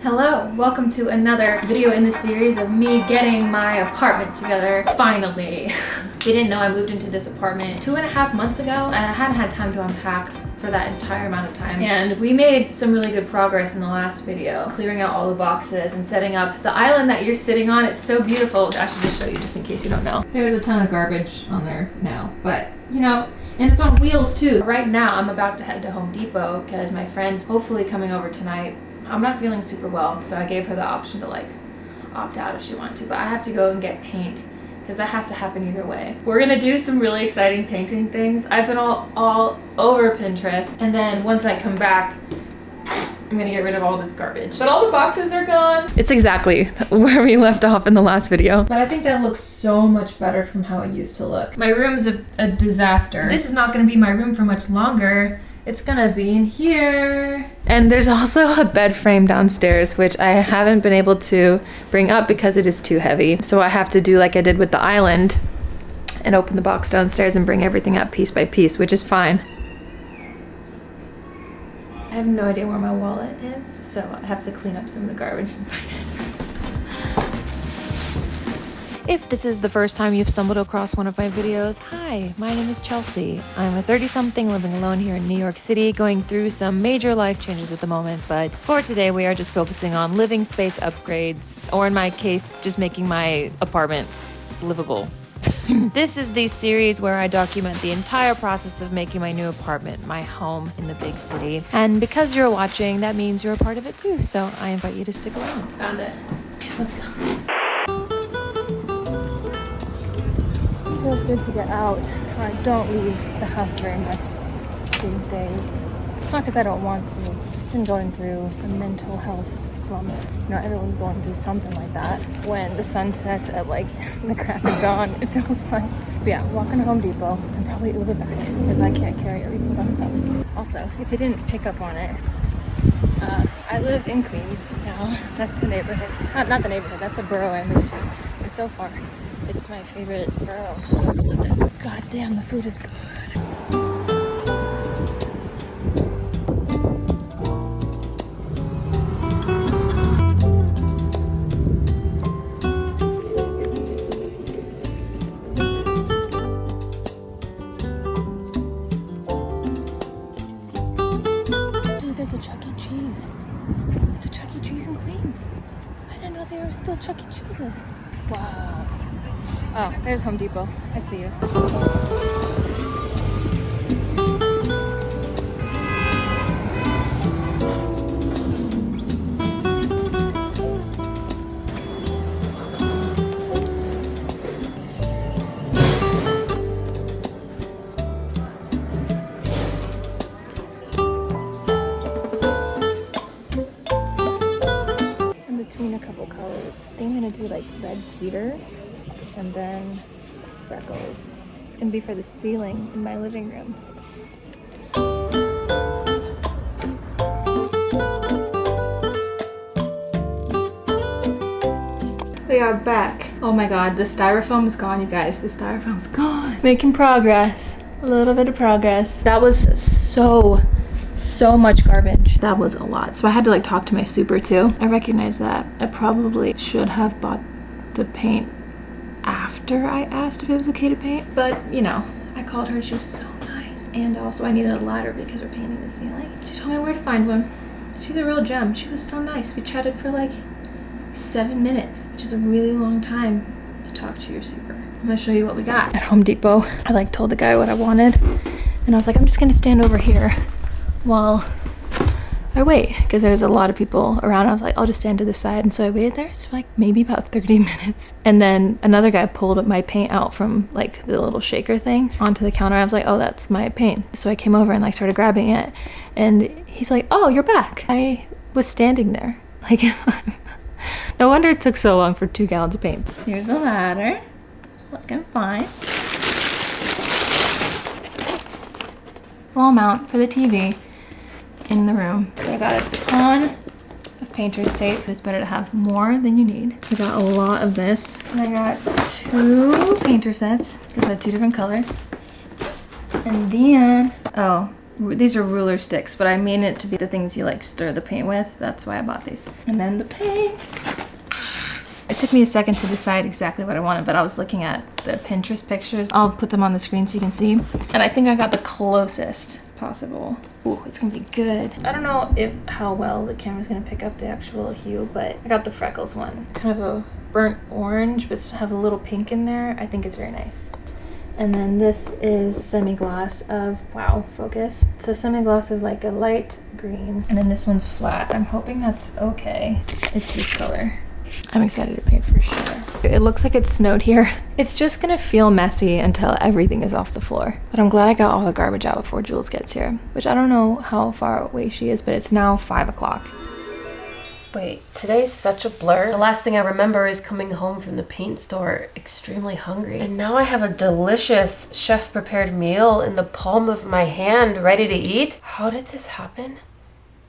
Hello, welcome to another video in the series of me getting my apartment together, finally. If you didn't know, I moved into this apartment 2.5 months ago and I hadn't had time to unpack for that entire amount of time. And we made some really good progress in the last video, clearing out all the boxes and setting up the island that you're sitting on. It's so beautiful. I should just show you just in case you don't know. There's a ton of garbage on there now, but you know, and it's on wheels too. Right now, I'm about to head to Home Depot because my friend's hopefully coming over tonight. I'm not feeling super well, so I gave her the option to like opt out if she wanted to, but I have to go and get paint because that has to happen either way. We're gonna do some really exciting painting things. I've been all over Pinterest, and then once I come back, I'm gonna get rid of all this garbage. But all the boxes are gone. It's exactly where we left off in the last video. But I think that looks so much better from how it used to look. My room's a disaster. This is not gonna be my room for much longer. It's gonna be in here. And there's also a bed frame downstairs, which I haven't been able to bring up because it is too heavy. So I have to do like I did with the island and open the box downstairs and bring everything up piece by piece, which is fine. I have no idea where my wallet is, so I have to clean up some of the garbage and find it. If this is the first time you've stumbled across one of my videos, hi, my name is Chelsea. I'm a 30-something living alone here in New York City, going through some major life changes at the moment, but for today we are just focusing on living space upgrades, or in my case, just making my apartment livable. This is the series where I document the entire process of making my new apartment, my home in the big city. And because you're watching, that means you're a part of it too, so I invite you to stick around. Found it. Let's go. It feels good to get out. I don't leave the house very much these days. It's not because I don't want to. I've just been going through a mental health slump. You know, everyone's going through something like that. When the sun sets at like the crack of dawn, it feels like. But yeah, walking to Home Depot and probably Uber back because I can't carry everything by myself. Also, if you didn't pick up on it, I live in Queens now. That's the neighborhood. Not the neighborhood, that's the borough I moved to. And so far, it's my favorite borough I've ever lived in. God damn, the food is good. Dude, there's a Chuck E. Cheese. It's a Chuck E. Cheese in Queens. I didn't know there were still Chuck E. Cheeses. Wow. Oh, there's Home Depot. I see you. In between a couple colors. I think I'm gonna do like red cedar and then freckles. It's gonna be for the ceiling in my living room. We are back. Oh my god, the styrofoam is gone, you guys. The styrofoam's gone. Making progress. A little bit of progress. That was so much garbage. That was a lot. So I had to like talk to my super too. I recognize that. I probably should have bought the paint after I asked if it was okay to paint, but you know, I called her, she was so nice. And also I needed a ladder because we're painting the ceiling. She told me where to find one. She's a real gem. She was so nice. We chatted for like 7 minutes, which is a really long time to talk to your super. I'm gonna show you what we got at Home Depot. I like told the guy what I wanted, and I was like, I'm just gonna stand over here while I wait, because there's a lot of people around. I was like, I'll just stand to the side. And so I waited there. It's like maybe about 30 minutes. And then another guy pulled my paint out from like the little shaker things onto the counter. I was like, oh, that's my paint. So I came over and like started grabbing it. And he's like, oh, you're back. I was standing there. Like, no wonder it took so long for 2 gallons of paint. Here's a ladder. Looking fine. Wall mount for the TV. In the room. I got a ton of painter's tape. It's better to have more than you need. I got a lot of this. And I got 2 painter sets because they're 2 different colors. And then, oh, These are ruler sticks, but I mean it to be the things you like stir the paint with. That's why I bought these. And then the paint. It took me a second to decide exactly what I wanted, but I was looking at the Pinterest pictures. I'll put them on the screen so you can see. And I think I got the closest possible. Ooh, it's gonna be good. I don't know how well the camera's gonna pick up the actual hue, but I got the freckles one. Kind of a burnt orange, but still have a little pink in there. I think it's very nice. And then this is semi-gloss of, wow, focus. So semi-gloss of like a light green. And then this one's flat. I'm hoping that's okay. It's this color. I'm excited to paint for sure. It looks like it snowed here. It's just gonna feel messy until everything is off the floor. But I'm glad I got all the garbage out before Jules gets here, which I don't know how far away she is, but it's now 5 o'clock. Wait, today's such a blur. The last thing I remember is coming home from the paint store extremely hungry. And now I have a delicious chef-prepared meal in the palm of my hand ready to eat. How did this happen?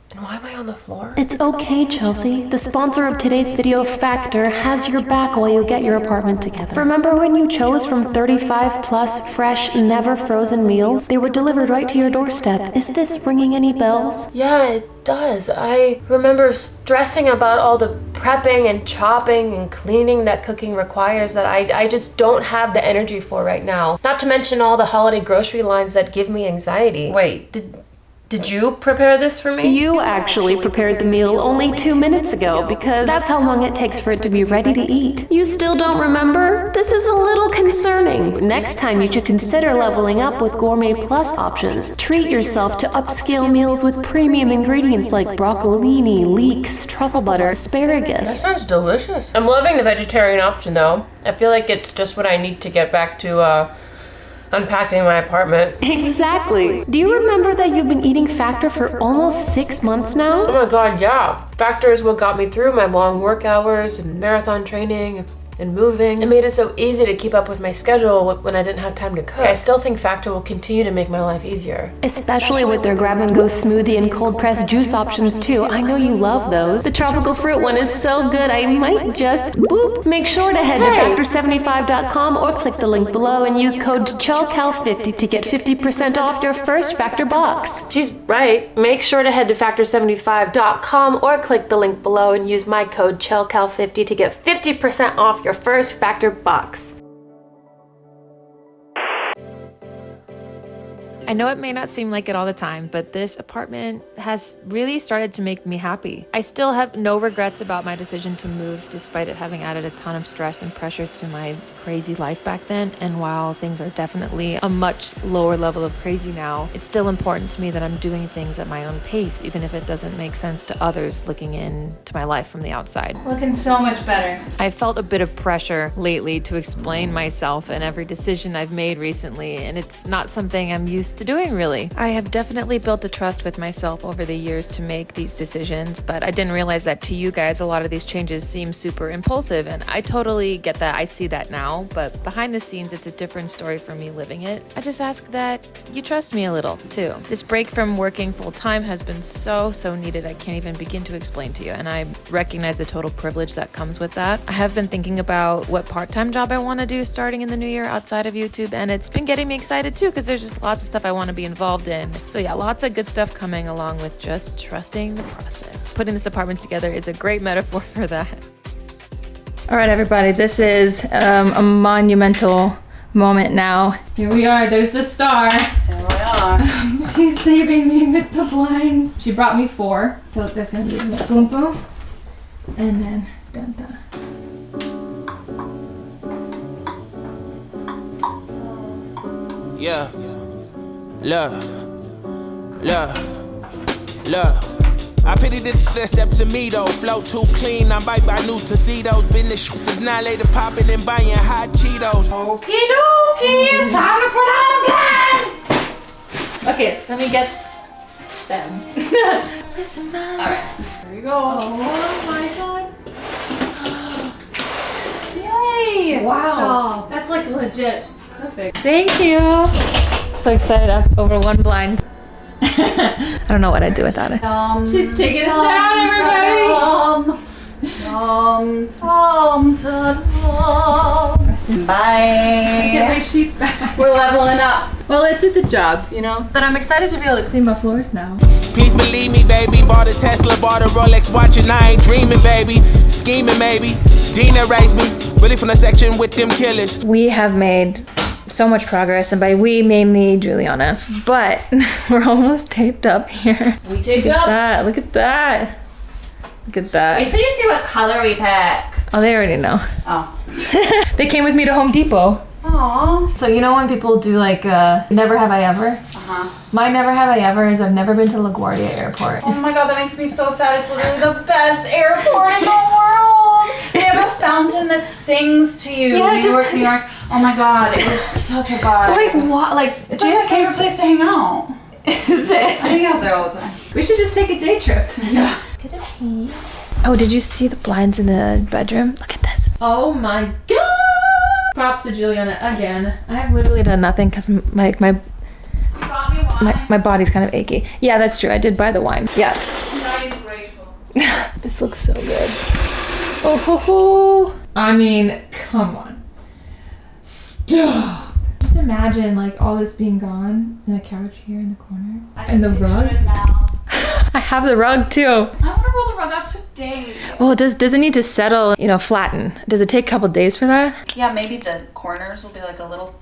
And why am I on the floor? It's okay, Chelsea. The sponsor of today's video, Factor, has your back while you get your apartment together. Remember when you chose from 35 plus fresh, never frozen meals? They were delivered right to your doorstep. Is this ringing any bells? Yeah, it does. I remember stressing about all the prepping and chopping and cleaning that cooking requires that I just don't have the energy for right now. Not to mention all the holiday grocery lines that give me anxiety. Wait, did you prepare this for me? You actually prepared the meal only 2 minutes ago because that's how long it takes for it to be ready to eat. You still don't remember? This is a little concerning. Next time you should consider leveling up with Gourmet Plus options. Treat yourself to upscale meals with premium ingredients like broccolini, leeks, truffle butter, asparagus. That sounds delicious. I'm loving the vegetarian option though. I feel like it's just what I need to get back to unpacking my apartment. Exactly. Do you remember that you've been eating Factor for almost 6 months now? Oh my god, yeah. Factor is what got me through my long work hours and marathon training and moving. It made it so easy to keep up with my schedule when I didn't have time to cook. I still think Factor will continue to make my life easier. Especially with their grab-and-go smoothie and cold-pressed juice options too. I know you love those. The tropical fruit one is so good, I might just boop. Make sure to head to factor75.com or click the link below and use code CHELCAL50 to get 50% off your first Factor box. She's right. Make sure to head to factor75.com or click the link below and use my code CHELCAL50 to get 50% off your first Factor box. I know it may not seem like it all the time, but this apartment has really started to make me happy. I still have no regrets about my decision to move, despite it having added a ton of stress and pressure to my crazy life back then. And while things are definitely a much lower level of crazy now, it's still important to me that I'm doing things at my own pace, even if it doesn't make sense to others looking into my life from the outside. Looking so much better. I felt a bit of pressure lately to explain myself and every decision I've made recently, and it's not something I'm used to doing, really. I have definitely built a trust with myself over the years to make these decisions, but I didn't realize that to you guys, a lot of these changes seem super impulsive, and I totally get that. I see that now, but behind the scenes, it's a different story for me living it. I just ask that you trust me a little, too. This break from working full-time has been so needed. I can't even begin to explain to you, and I recognize the total privilege that comes with that. I have been thinking about what part-time job I want to do starting in the new year outside of YouTube, and it's been getting me excited, too, because there's just lots of stuff I want to be involved in. So yeah, lots of good stuff coming along with just trusting the process. Putting this apartment together is a great metaphor for that. All right, everybody, this is a monumental moment now. Here we are, there's the star. Here we are. She's saving me with the blinds. She brought me 4. So there's gonna be a boom boom, and then dun dun. Yeah. Look. I pity the that step to me though. Flow too clean, I'm bite by new tuxedos. Been the shit since now later popping and buying hot Cheetos. Okie dokie, it's time to put on a blind. Okay, let me get them. Alright, here we go. Oh my god. Yay! Wow, that's like legit. It's perfect. Thank you. So excited, I'm over 1 blind. I don't know what I'd do without it. She's taking it down, everybody! Bye! I get my sheets back. We're leveling up. Well, it did the job, you know? But I'm excited to be able to clean my floors now. Please believe me, baby. Bought a Tesla, bought a Rolex watch, and I ain't dreaming, baby. Scheming, maybe. Dina raised me. Really from the section with them killers. We have made so much progress, and by we, mainly Juliana. But we're almost taped up here. We taped Look at up. that. Look at that. Look at that. Wait till you see what color we picked. Oh, they already know. Oh. They came with me to Home Depot. Aww. So you know when people do like never have I ever? Uh-huh. My never have I ever is I've never been to LaGuardia Airport. Oh my god, that makes me so sad. It's literally the best airport in the world. They have a fountain that sings to you. Yeah, New York, New York. Oh my god, it was such a vibe. Like what? Like It's like my favorite place to hang out. Is it? I hang out there all the time. We should just take a day trip. Yeah. Oh, did you see the blinds in the bedroom? Look at this. Oh my god! Props to Juliana again. I have literally done nothing because my body's kind of achy. Yeah, that's true. I did buy the wine. Yeah. I'm grateful. This looks so good. Oh ho ho! I mean, come on. Stop! Just imagine like all this being gone and the couch here in the corner. And the rug. I have the rug too. I want to roll the rug up today. Well, does it need to settle, flatten? Does it take a couple days for that? Yeah, maybe the corners will be like a little,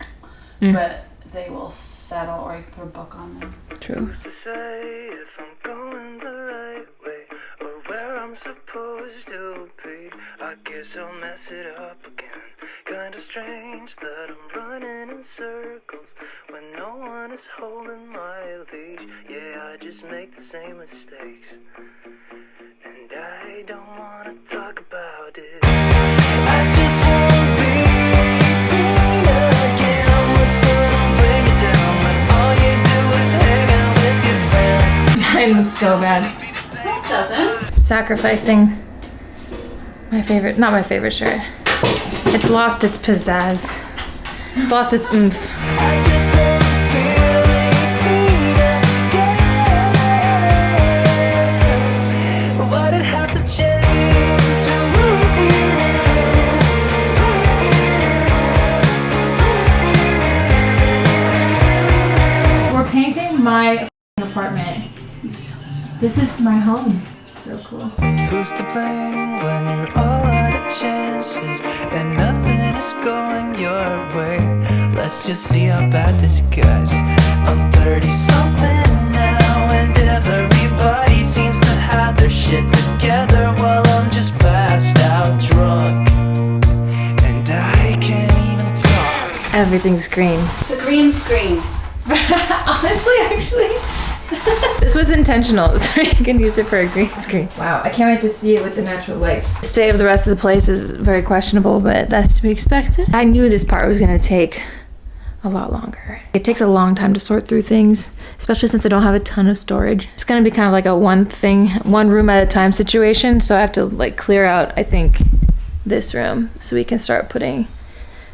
but they will settle, or you can put a book on them. True. Say if I'm going the right way or where I'm supposed to be. I guess I'll mess it up again. Kinda strange that I'm running in circles when no one is holding my leash. Yeah, I just make the same mistakes, and I don't wanna talk about it. I just wanna be 18 again. What's gonna bring you down when all you do is hang out with your friends? Mine looks so bad. It doesn't. Sacrificing not my favorite shirt. It's lost its pizzazz. It's lost its oomph. I just wanna feel 18 again. Why'd it have to change? We're painting my apartment. This is my home. So cool. Who's to blame when you're all out of chances and nothing is going your way? Let's just see how bad this gets. I'm 30 something now and everybody seems to have their shit together while I'm just passed out drunk and I can't even talk. Everything's green. It's a green screen. Honestly, actually, this was intentional, so you can use it for a green screen. Wow, I can't wait to see it with the natural light. The state of the rest of the place is very questionable, but that's to be expected. I knew this part was gonna take a lot longer. It takes a long time to sort through things, especially since I don't have a ton of storage. It's gonna be kind of like a one room at a time situation, so I have to like clear out, I think, this room so we can start putting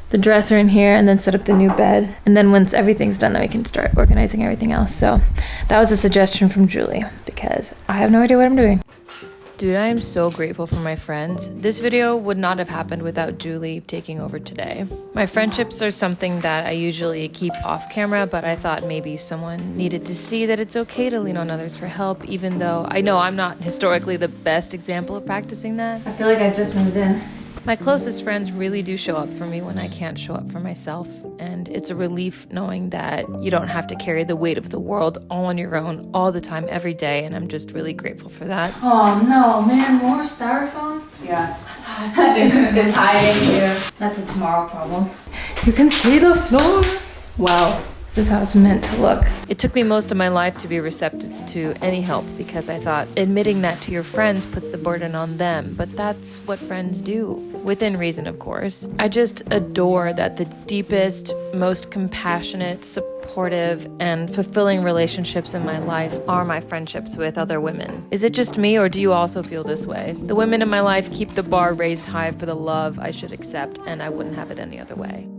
the dresser in here and then set up the new bed. And then once everything's done, then we can start organizing everything else. So that was a suggestion from Julie because I have no idea what I'm doing. Dude, I am so grateful for my friends. This video would not have happened without Julie taking over today. My friendships are something that I usually keep off camera, but I thought maybe someone needed to see that it's okay to lean on others for help, even though I know I'm not historically the best example of practicing that. I feel like I just moved in. My closest friends really do show up for me when I can't show up for myself, and it's a relief knowing that you don't have to carry the weight of the world all on your own all the time every day, and I'm just really grateful for that. Oh no, man, more styrofoam? Yeah. It's hiding here. That's a tomorrow problem. You can see the floor. Wow. This is how it's meant to look. It took me most of my life to be receptive to any help because I thought admitting that to your friends puts the burden on them, but that's what friends do. Within reason, of course. I just adore that the deepest, most compassionate, supportive, and fulfilling relationships in my life are my friendships with other women. Is it just me, or do you also feel this way? The women in my life keep the bar raised high for the love I should accept, and I wouldn't have it any other way.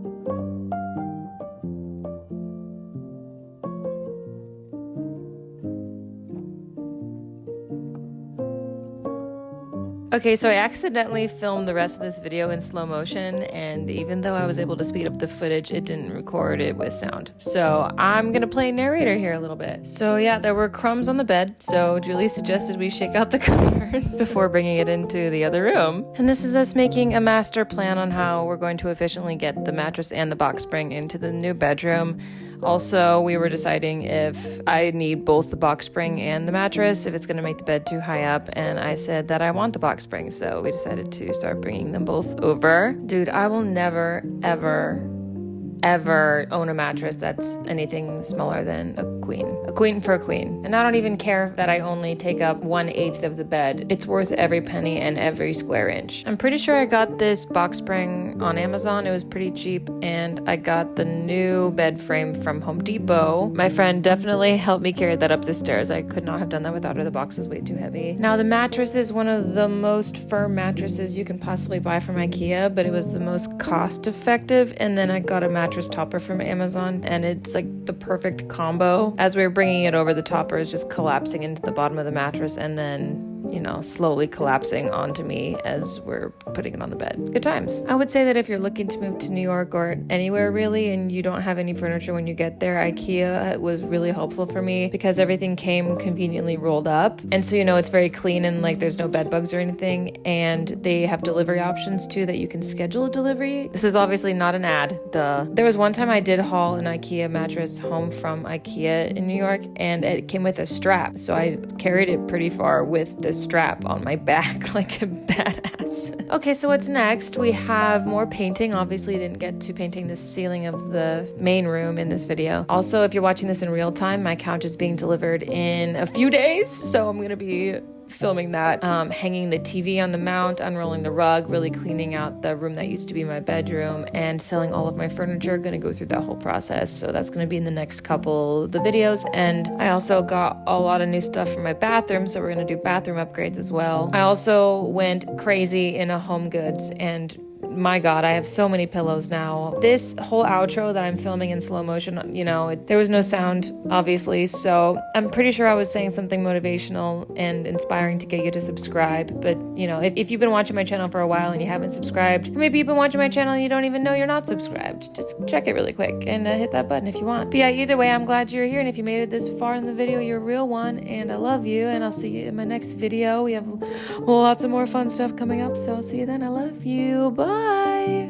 Okay, so I accidentally filmed the rest of this video in slow motion, and even though I was able to speed up the footage, it didn't record it with sound. So I'm gonna play narrator here a little bit. So yeah, there were crumbs on the bed, so Julie suggested we shake out the covers before bringing it into the other room. And this is us making a master plan on how we're going to efficiently get the mattress and the box spring into the new bedroom. Also, we were deciding if I need both the box spring and the mattress, if it's going to make the bed too high up, and I said that I want the box spring, so we decided to start bringing them both over. Dude, I will never, ever own a mattress that's anything smaller than a queen for a queen. And I don't even care that I only take up 1/8 of the bed. It's worth every penny and every square inch. I'm pretty sure I got this box spring on Amazon. It was pretty cheap, and I got the new bed frame from Home Depot. My friend definitely helped me carry that up the stairs. I could not have done that without her. The box was way too heavy. Now the mattress is one of the most firm mattresses you can possibly buy from IKEA, but it was the most cost effective. And then I got a mattress topper from Amazon, and it's like the perfect combo. As we were bringing it over, the topper is just collapsing into the bottom of the mattress and then, you know, slowly collapsing onto me as we're putting it on the bed. Good times. I would say that if you're looking to move to New York or anywhere really and you don't have any furniture when you get there, IKEA was really helpful for me because everything came conveniently rolled up. And so, you know, it's very clean and like there's no bed bugs or anything. And they have delivery options too that you can schedule a delivery. This is obviously not an ad, duh. There was one time I did haul an IKEA mattress home from IKEA in New York and it came with a strap. So I carried it pretty far with this strap on my back like a badass. Okay, so what's next? We have more painting. Obviously didn't get to painting the ceiling of the main room in this video. Also, if you're watching this in real time, my couch is being delivered in a few days, so I'm gonna be filming that, hanging the TV on the mount, unrolling the rug, really cleaning out the room that used to be my bedroom, and selling all of my furniture. Gonna go through that whole process, so that's gonna be in the next couple of the videos. And I also got a lot of new stuff for my bathroom, so we're gonna do bathroom upgrades as well. I also went crazy in a Home Goods, and my God, I have so many pillows now. This whole outro that I'm filming in slow motion, you know, there was no sound, obviously, so I'm pretty sure I was saying something motivational and inspiring to get you to subscribe. But, you know, if you've been watching my channel for a while and you haven't subscribed, or maybe you've been watching my channel and you don't even know you're not subscribed, just check it really quick and hit that button if you want. But yeah, either way, I'm glad you're here, and if you made it this far in the video, you're a real one, and I love you, and I'll see you in my next video. We have lots of more fun stuff coming up, so I'll see you then. I love you. Bye!